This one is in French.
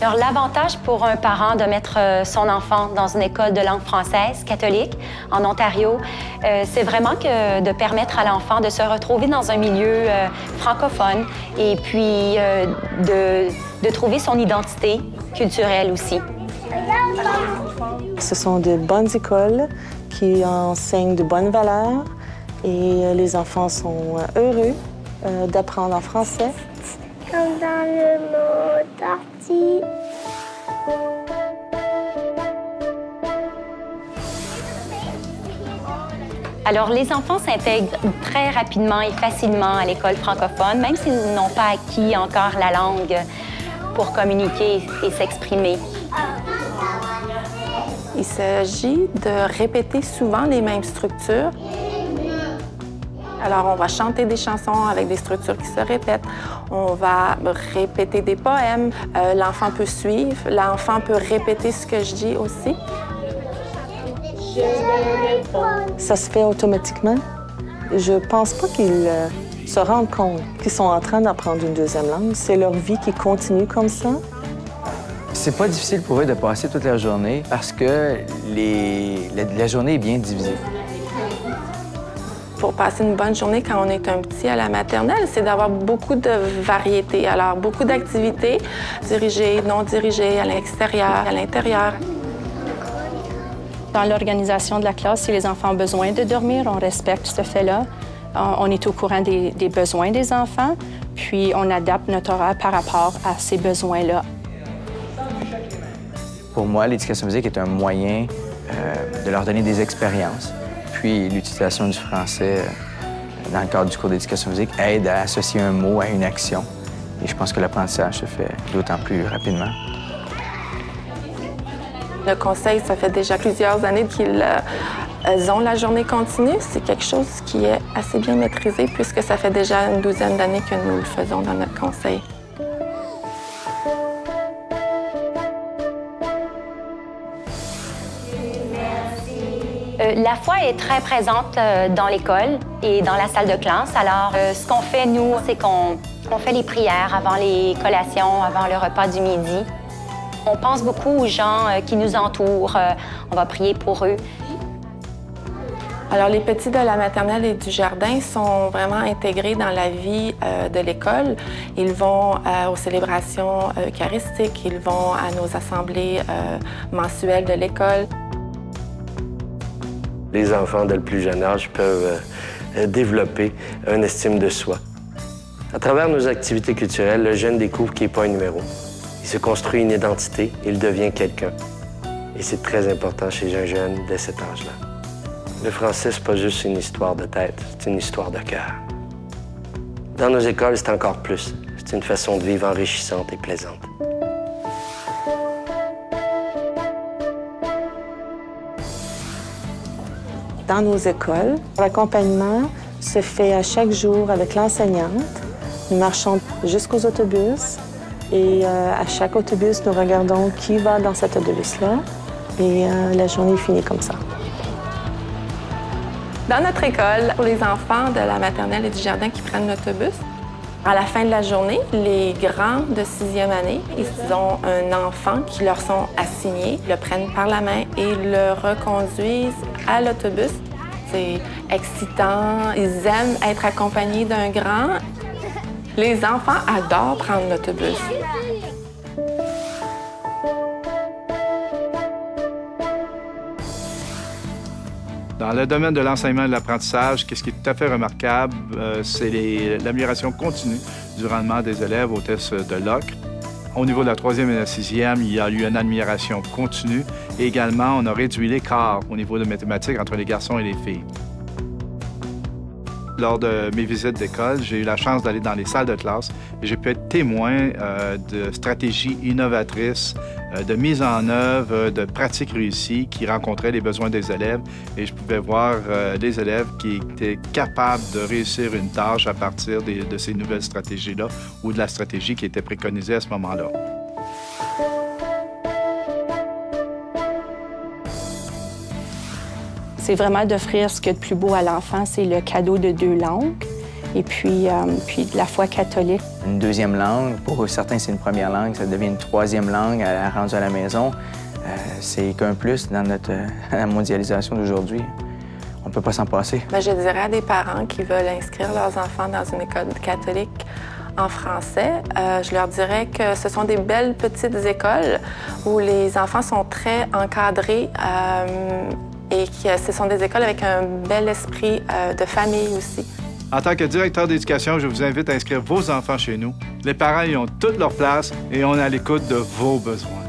Alors, l'avantage pour un parent de mettre son enfant dans une école de langue française catholique en Ontario, c'est vraiment de permettre à l'enfant de se retrouver dans un milieu francophone et puis de trouver son identité culturelle aussi. Ce sont de bonnes écoles qui enseignent de bonnes valeurs et les enfants sont heureux d'apprendre en français. Comme dans le mot tortue. Alors, les enfants s'intègrent très rapidement et facilement à l'école francophone, même s'ils n'ont pas acquis encore la langue pour communiquer et s'exprimer. Il s'agit de répéter souvent les mêmes structures. Alors, on va chanter des chansons avec des structures qui se répètent. On va répéter des poèmes. L'enfant peut suivre. L'enfant peut répéter ce que je dis aussi. Ça se fait automatiquement. Je pense pas qu'ils se rendent compte qu'ils sont en train d'apprendre une deuxième langue. C'est leur vie qui continue comme ça. C'est pas difficile pour eux de passer toute la journée parce que la journée est bien divisée. Pour passer une bonne journée quand on est un petit à la maternelle, c'est d'avoir beaucoup de variétés. Alors, beaucoup d'activités, dirigées, non dirigées, à l'extérieur, à l'intérieur. Dans l'organisation de la classe, si les enfants ont besoin de dormir, on respecte ce fait-là. On est au courant des besoins des enfants, puis on adapte notre horaire par rapport à ces besoins-là. Pour moi, l'éducation physique est un moyen de leur donner des expériences. Puis l'utilisation du français dans le cadre du cours d'éducation physique aide à associer un mot à une action. Et je pense que l'apprentissage se fait d'autant plus rapidement. Le conseil, ça fait déjà plusieurs années qu'ils ont la journée continue. C'est quelque chose qui est assez bien maîtrisé puisque ça fait déjà une douzaine d'années que nous le faisons dans notre conseil. La foi est très présente dans l'école et dans la salle de classe. Alors, ce qu'on fait, nous, c'est qu'on fait les prières avant les collations, avant le repas du midi. On pense beaucoup aux gens qui nous entourent. On va prier pour eux. Alors, les petits de la maternelle et du jardin sont vraiment intégrés dans la vie de l'école. Ils vont aux célébrations eucharistiques, ils vont à nos assemblées mensuelles de l'école. Les enfants, dès le plus jeune âge, peuvent développer une estime de soi. À travers nos activités culturelles, le jeune découvre qu'il n'est pas un numéro. Il se construit une identité, il devient quelqu'un. Et c'est très important chez un jeune dès cet âge-là. Le français, c'est pas juste une histoire de tête, c'est une histoire de cœur. Dans nos écoles, c'est encore plus. C'est une façon de vivre enrichissante et plaisante. Dans nos écoles, l'accompagnement se fait à chaque jour avec l'enseignante. Nous marchons jusqu'aux autobus et à chaque autobus, nous regardons qui va dans cet autobus-là et la journée finit comme ça. Dans notre école, pour les enfants de la maternelle et du jardin qui prennent l'autobus, à la fin de la journée, les grands de 6e année, ils ont un enfant qui leur sont assignés, le prennent par la main et le reconduisent à l'autobus. C'est excitant, ils aiment être accompagnés d'un grand. Les enfants adorent prendre l'autobus. Dans le domaine de l'enseignement et de l'apprentissage, ce qui est tout à fait remarquable, c'est l'amélioration continue du rendement des élèves au test de Locke. Au niveau de la 3e et la 6e, il y a eu une amélioration continue. Et également, on a réduit l'écart au niveau de mathématiques entre les garçons et les filles. Lors de mes visites d'école, j'ai eu la chance d'aller dans les salles de classe et j'ai pu être témoin de stratégies innovatrices, de mise en œuvre, de pratiques réussies qui rencontraient les besoins des élèves. Et je pouvais voir des élèves qui étaient capables de réussir une tâche à partir de ces nouvelles stratégies-là ou de la stratégie qui était préconisée à ce moment-là. C'est vraiment d'offrir ce qu'il y a de plus beau à l'enfant, c'est le cadeau de 2 langues et puis la foi catholique. une deuxième langue. Pour certains, c'est une première langue. Ça devient une troisième langue rendue à la maison. C'est qu'un plus dans la mondialisation d'aujourd'hui. On ne peut pas s'en passer. Bien, je dirais à des parents qui veulent inscrire leurs enfants dans une école catholique en français, je leur dirais que ce sont des belles petites écoles où les enfants sont très encadrés et que ce sont des écoles avec un bel esprit de famille aussi. En tant que directeur d'éducation, je vous invite à inscrire vos enfants chez nous. Les parents y ont toute leur place et on est à l'écoute de vos besoins.